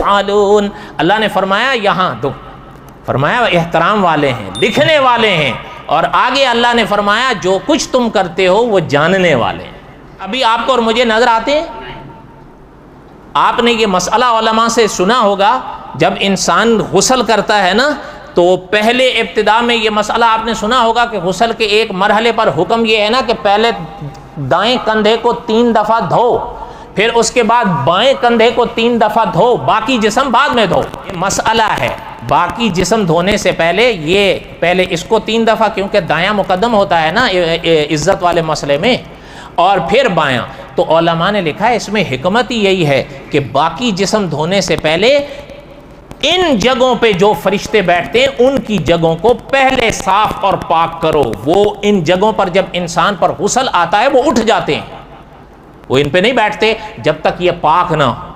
تفعلون، اللہ نے فرمایا یہاں تو فرمایا احترام والے ہیں، لکھنے والے ہیں، اور آگے اللہ نے فرمایا جو کچھ تم کرتے ہو وہ جاننے والے ہیں۔ ابھی آپ کو اور مجھے نظر آتے ہیں؟ آپ نے یہ مسئلہ علماء سے سنا ہوگا، جب انسان غسل کرتا ہے نا تو پہلے ابتدا میں یہ مسئلہ آپ نے سنا ہوگا کہ غسل کے ایک مرحلے پر حکم یہ ہے نا کہ پہلے دائیں کندھے کو 3 دفعہ دھو، پھر اس کے بعد بائیں کندھے کو 3 دفعہ دھو، باقی جسم بعد میں دھو۔ یہ مسئلہ ہے، باقی جسم دھونے سے پہلے اس کو 3 دفعہ، کیونکہ دایاں مقدم ہوتا ہے نا عزت والے مسئلے میں، اور پھر بایاں۔ تو علماء نے لکھا ہے اس میں حکمت ہی یہی ہے کہ باقی جسم دھونے سے پہلے ان جگہوں پہ جو فرشتے بیٹھتے ہیں ان کی جگہوں کو پہلے صاف اور پاک کرو۔ وہ ان جگہوں پر جب انسان پر غسل آتا ہے وہ اٹھ جاتے ہیں، وہ ان پہ نہیں بیٹھتے جب تک یہ پاک نہ ہو۔